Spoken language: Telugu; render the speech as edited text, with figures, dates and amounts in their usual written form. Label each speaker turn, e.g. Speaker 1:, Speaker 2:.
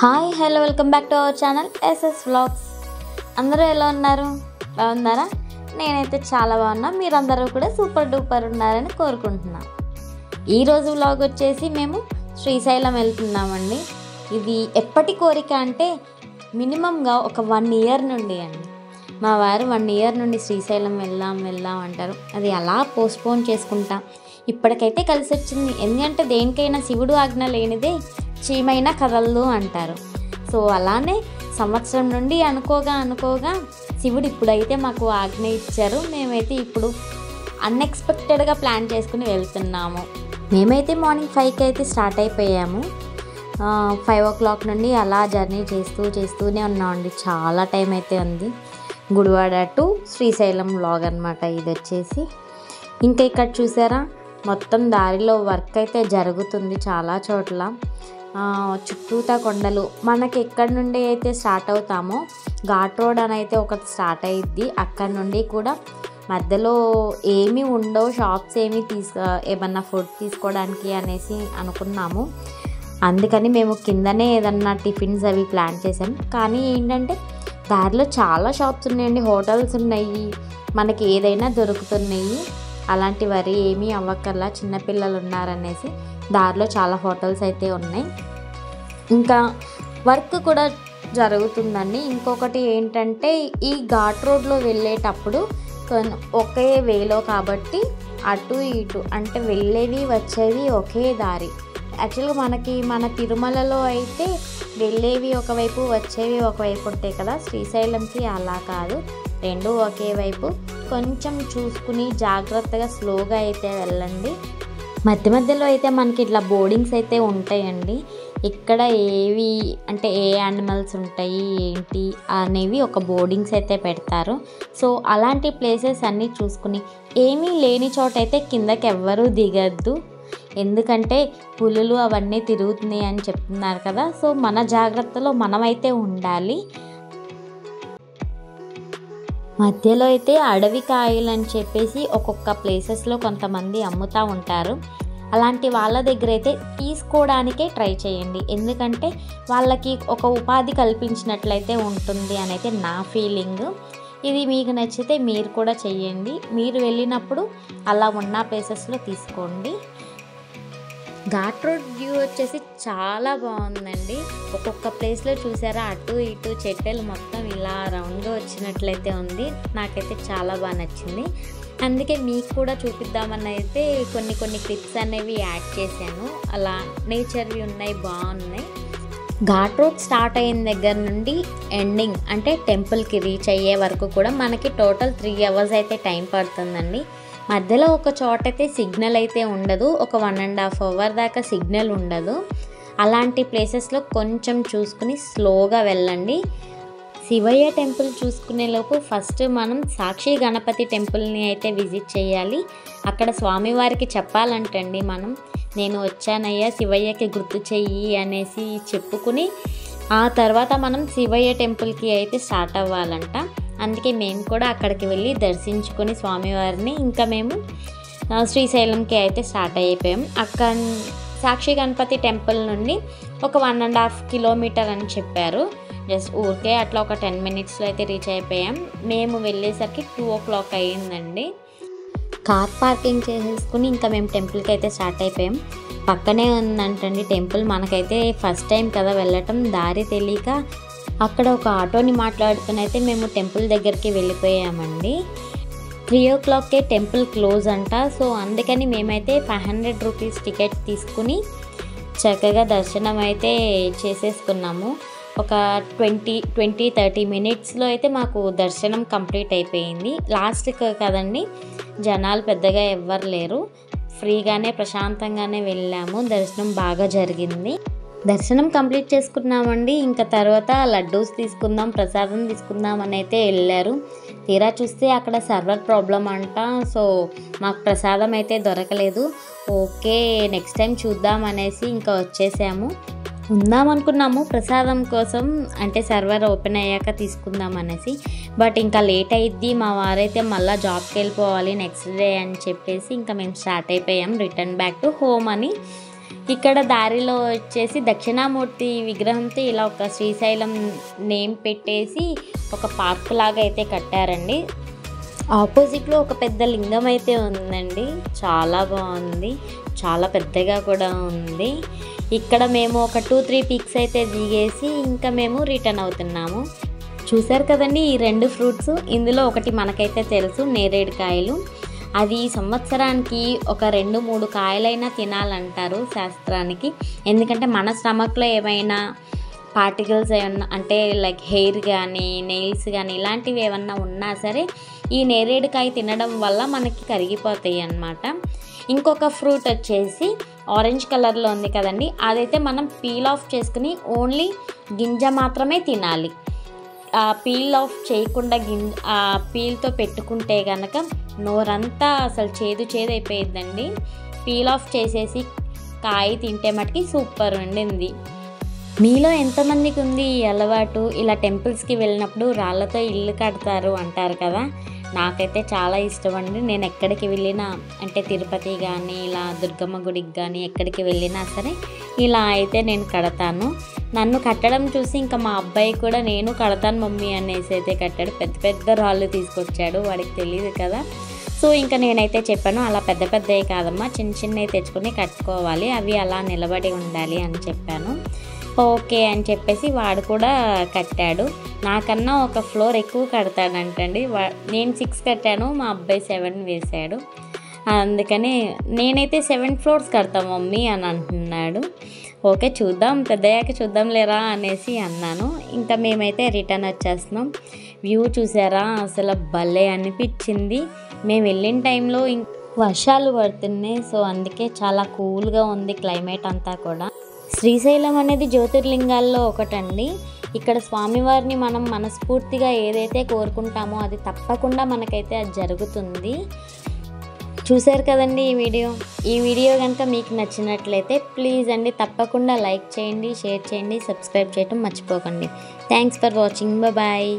Speaker 1: Hi hello welcome back to our channel SS vlogs. అందరూ ఎలా ఉన్నారు? బాగున్నారా? నేనైతే చాలా బాగున్నా. మీరందరూ కూడా సూపర్ డూపర్ ఉన్నారని కోరుకుంటున్నాను. ఈరోజు వ్లాగ్ వచ్చేసి మేము శ్రీశైలం వెళ్తున్నామండి. ఇది ఎప్పటి కోరిక అంటే మినిమంగా ఒక 1 ఇయర్ నుండి అండి. మా వారు 1 ఇయర్ నుండి శ్రీశైలం వెళ్దాం అంటారు. అది అలా పోస్ట్పోన్ చేసుకుంటాం. ఇప్పటికైతే కలిసి వచ్చింది. ఎందుకంటే దేనికైనా శివుడు ఆజ్ఞ లేనిదే చీమైనా కదలదు అంటారు. సో అలానే సంవత్సరం నుండి అనుకోగా శివుడు ఇప్పుడైతే మాకు ఆజ్ఞ ఇచ్చారు. మేమైతే ఇప్పుడు అన్ఎక్స్పెక్టెడ్గా ప్లాన్ చేసుకుని వెళ్తున్నాము. మేమైతే మార్నింగ్ 5కి అయితే స్టార్ట్ అయిపోయాము. 5 o'clock నుండి అలా జర్నీ చేస్తూనే ఉన్నామండి. చాలా టైం అయితే ఉంది. గుడివాడ టు శ్రీశైలం వ్లాగ్ అనమాట ఇది వచ్చేసి. ఇంకా ఇక్కడ చూసారా, మొత్తం దారిలో వర్క్ అయితే జరుగుతుంది చాలా చోట్ల. చుట్టూతా కొండలు. మనకి ఎక్కడి నుండి అయితే స్టార్ట్ అవుతామో ఘాట్ రోడ్ అని అయితే ఒకటి స్టార్ట్ అయ్యిద్ది. అక్కడ నుండి కూడా మధ్యలో ఏమీ ఉండవు, షాప్స్ ఏమన్నా ఫుడ్ తీసుకోవడానికి అనేసి అనుకున్నాము. అందుకని మేము కిందనే ఏదన్నా టిఫిన్స్ అవి ప్లాన్ చేసాం. కానీ ఏంటంటే దారిలో చాలా షాప్స్ ఉన్నాయండి, హోటల్స్ ఉన్నాయి, మనకి ఏదైనా దొరుకుతున్నాయి. అలాంటి వరి ఏమీ అవ్వక్కర్లా, చిన్నపిల్లలు ఉన్నారనేసి దారిలో చాలా హోటల్స్ అయితే ఉన్నాయి. ఇంకా వర్క్ కూడా జరుగుతుందండి. ఇంకొకటి ఏంటంటే ఈ ఘాట్ రోడ్లో వెళ్ళేటప్పుడు ఒకే వేలో కాబట్టి అటు ఇటు అంటే వెళ్ళేవి వచ్చేవి ఒకే దారి. యాక్చువల్గా మన తిరుమలలో అయితే వెళ్ళేవి ఒకవైపు వచ్చేవి ఒకవైపు ఉంటాయి కదా, శ్రీశైలంకి అలా కాదు, రెండు ఒకే వైపు. కొంచెం చూసుకుని జాగ్రత్తగా స్లోగా అయితే వెళ్ళండి. మధ్యలో అయితే మనకి ఇట్లా బోర్డింగ్స్ అయితే ఉంటాయండి. ఇక్కడ ఏవి అంటే ఏ యానిమల్స్ ఉంటాయి ఏంటి అనేవి ఒక బోర్డింగ్స్ అయితే పెడతారు. సో అలాంటి ప్లేసెస్ అన్నీ చూసుకుని, ఏమీ లేని చోట అయితే కిందకి ఎవ్వరూ దిగద్దు. ఎందుకంటే పులులు అవన్నీ తిరుగుతున్నాయి అని చెప్తున్నారు కదా. సో మన జాగ్రత్తలో మనమైతే ఉండాలి. మధ్యలో అయితే అడవి కాయలు అని చెప్పేసి ఒక్కొక్క ప్లేసెస్లో కొంతమంది అమ్ముతూ ఉంటారు. అలాంటి వాళ్ళ దగ్గర అయితే తీసుకోవడానికే ట్రై చేయండి. ఎందుకంటే వాళ్ళకి ఒక ఉపాధి కల్పించినట్లయితే ఉంటుంది అని అయితే నా ఫీలింగ్. ఇది మీకు నచ్చితే మీరు కూడా చెయ్యండి. మీరు వెళ్ళినప్పుడు అలా ఉన్న ప్లేసెస్లో తీసుకోండి. ఘాట్ రోడ్ వ్యూ వచ్చేసి చాలా బాగుందండి. ఒక్కొక్క ప్లేస్లో చూసారా, అటు ఇటు చెట్టెలు మొత్తం ఇలా రౌండ్గా వచ్చినట్లయితే ఉంది. నాకైతే చాలా బాగా నచ్చింది. అందుకే మీకు కూడా చూపిద్దామని అయితే కొన్ని క్లిప్స్ అనేవి యాడ్ చేశాను. అలా నేచర్వి ఉన్నాయి, బాగున్నాయి. ఘాట్ రోడ్ స్టార్ట్ అయిన దగ్గర నుండి ఎండింగ్ అంటే టెంపుల్కి రీచ్ అయ్యే వరకు కూడా మనకి టోటల్ 3 hours అయితే టైం పడుతుందండి. మధ్యలో ఒక చోట అయితే సిగ్నల్ అయితే ఉండదు, ఒక 1.5 hour దాకా సిగ్నల్ ఉండదు. అలాంటి ప్లేసెస్లో కొంచెం చూసుకుని స్లోగా వెళ్ళండి. శివయ్య టెంపుల్ చూసుకునే లోపు ఫస్ట్ మనం సాక్షి గణపతి టెంపుల్ని అయితే విజిట్ చేయాలి. అక్కడ స్వామివారికి చెప్పాలంటండి మనం, నేను వచ్చానయ్యా శివయ్యకి గుర్తు చెయ్యి అనేసి చెప్పుకుని ఆ తర్వాత మనం శివయ్య టెంపుల్కి అయితే స్టార్ట్ అవ్వాలంట. అందుకే మేము కూడా అక్కడికి వెళ్ళి దర్శించుకొని స్వామివారిని ఇంకా మేము శ్రీశైలంకి అయితే స్టార్ట్ అయిపోయాం. అక్కడ సాక్షి గణపతి టెంపుల్ నుండి ఒక 1.5 kilometer అని చెప్పారు. జస్ట్ ఊరికే అట్లా ఒక 10 minutesలో అయితే రీచ్ అయిపోయాం. మేము వెళ్ళేసరికి 2 o'clock అయ్యిందండి. కార్ పార్కింగ్ చేసేసుకుని ఇంకా మేము టెంపుల్కి అయితే స్టార్ట్ అయిపోయాం. పక్కనే ఉందంటండి టెంపుల్. మనకైతే ఫస్ట్ టైం కదా వెళ్ళటం, దారి తెలియక అక్కడ ఒక ఆటోని మాట్లాడుకుని అయితే మేము టెంపుల్ దగ్గరికి వెళ్ళిపోయామండి. 3 o'clockకే టెంపుల్ క్లోజ్ అంట. సో అందుకని మేమైతే 500 rupees టికెట్ తీసుకుని చక్కగా దర్శనం అయితే చేసేసుకున్నాము. ఒక 20-30 minutesలో అయితే మాకు దర్శనం కంప్లీట్ అయిపోయింది. లాస్ట్కి కదండి, జనాలు పెద్దగా ఎవ్వరు లేరు, ఫ్రీగానే ప్రశాంతంగానే వెళ్ళాము. దర్శనం బాగా జరిగింది. దర్శనం కంప్లీట్ చేసుకున్నామండి. ఇంకా తర్వాత లడ్డూస్ తీసుకుందాం, ప్రసాదం తీసుకుందాం అని అయితే వెళ్ళారు. తీరా చూస్తే అక్కడ సర్వర్ ప్రాబ్లం అంట. సో మాకు ప్రసాదం అయితే దొరకలేదు. ఓకే, నెక్స్ట్ టైం చూద్దాం అనేసి ఇంకా వచ్చేసాము. ఉందాం అనుకున్నాము ప్రసాదం కోసం, అంటే సర్వర్ ఓపెన్ అయ్యాక తీసుకుందాం అనేసి. బట్ ఇంకా లేట్ అయ్యిద్ది, మా వారైతే మళ్ళీ జాబ్కి వెళ్ళిపోవాలి నెక్స్ట్ డే అని చెప్పేసి ఇంకా మేము స్టార్ట్ అయిపోయాం రిటర్న్ బ్యాక్ టు హోమ్ అని. ఇక్కడ దారిలో వచ్చేసి దక్షిణామూర్తి విగ్రహంతో ఇలా ఒక శ్రీశైలం నేమ్ పెట్టేసి ఒక పార్క్ లాగా అయితే కట్టారండి. ఆపోజిట్లో ఒక పెద్ద లింగం అయితే ఉందండి, చాలా బాగుంది, చాలా పెద్దగా కూడా ఉంది. ఇక్కడ మేము ఒక 2-3 పిక్స్ అయితే దిగేసి ఇంకా మేము రిటర్న్ అవుతున్నాము. చూసారు కదండి ఈ 2 ఫ్రూట్స్, ఇందులో ఒకటి మనకైతే తెలుసు నేరేడుకాయలు. అది సంవత్సరానికి ఒక 2-3 కాయలైనా తినాలంటారు శాస్త్రానికి. ఎందుకంటే మన స్టమక్లో ఏమైనా పార్టికల్స్ ఏమన్నా అంటే లైక్ హెయిర్ కానీ నెయిల్స్ కానీ ఇలాంటివి ఏమన్నా ఉన్నా సరే ఈ నేరేడుకాయ తినడం వల్ల మనకి కరిగిపోతాయి అన్నమాట. ఇంకొక ఫ్రూట్ వచ్చేసి ఆరెంజ్ కలర్లో ఉంది కదండి, అదైతే మనం పీల్ ఆఫ్ చేసుకుని ఓన్లీ గింజ మాత్రమే తినాలి. పీల్ ఆఫ్ చేయకుండా పీల్తో పెట్టుకుంటే కనుక నోరంతా అసలు చేదు అయిపోయిందండి. పీల్ ఆఫ్ చేసేసి కాయ తింటే మటుకి సూపర్ ఉండింది. మీలో ఎంతమందికి ఉంది ఈ అలవాటు? ఇలా టెంపుల్స్కి వెళ్ళినప్పుడు రాళ్ళతో ఇల్లు కడతారు అంటారు కదా, నాకైతే చాలా ఇష్టం అండి. నేను ఎక్కడికి వెళ్ళినా అంటే తిరుపతి కానీ ఇలా దుర్గమ్మ గుడికి కానీ ఎక్కడికి వెళ్ళినా సరే ఇలా అయితే నేను కడతాను. నన్ను కట్టడం చూసి ఇంకా మా అబ్బాయి కూడా నేను కడతాను మమ్మీ అనేసి అయితే కట్టాడు. పెద్ద పెద్ద రాళ్ళు తీసుకొచ్చాడు, వాడికి తెలియదు కదా. సో ఇంకా నేనైతే చెప్పాను అలా పెద్ద పెద్దవి కాదమ్మా, చిన్న చిన్నవి తెచ్చుకొని కట్టుకోవాలి, అవి అలా నిలబడి ఉండాలి అని చెప్పాను. ఓకే అని చెప్పేసి వాడు కూడా కట్టాడు. నాకన్నా ఒక ఫ్లోర్ ఎక్కువ కడతాడంటండి. నేను 6 కట్టాను, మా అబ్బాయి 7 వేశాడు. అందుకని నేనైతే 7 ఫ్లోర్స్ కడతా మమ్మీ అని అంటున్నాడు. ఓకే చూద్దాం, పెద్దయ్యాక చూద్దాం లేరా అనేసి అన్నాను. ఇంకా మేమైతే రిటర్న్ వచ్చేస్తున్నాం. వ్యూ చూసారా, అసలు భలే అనిపించింది. మేము వెళ్ళిన టైంలో వర్షాలు పడుతున్నాయి, సో అందుకే చాలా కూల్గా ఉంది క్లైమేట్ అంతా కూడా. శ్రీశైలం అనేది జ్యోతిర్లింగాల్లో ఒకటండి. ఇక్కడ స్వామివారిని మనం మనస్ఫూర్తిగా ఏదైతే కోరుకుంటామో అది తప్పకుండా మనకైతే అది జరుగుతుంది. చూశారు కదండి ఈ వీడియో కనుక మీకు నచ్చినట్లయితే ప్లీజ్ అండి తప్పకుండా లైక్ చేయండి, షేర్ చేయండి, సబ్స్క్రైబ్ చేయడం మర్చిపోకండి. Thanks for watching, bye.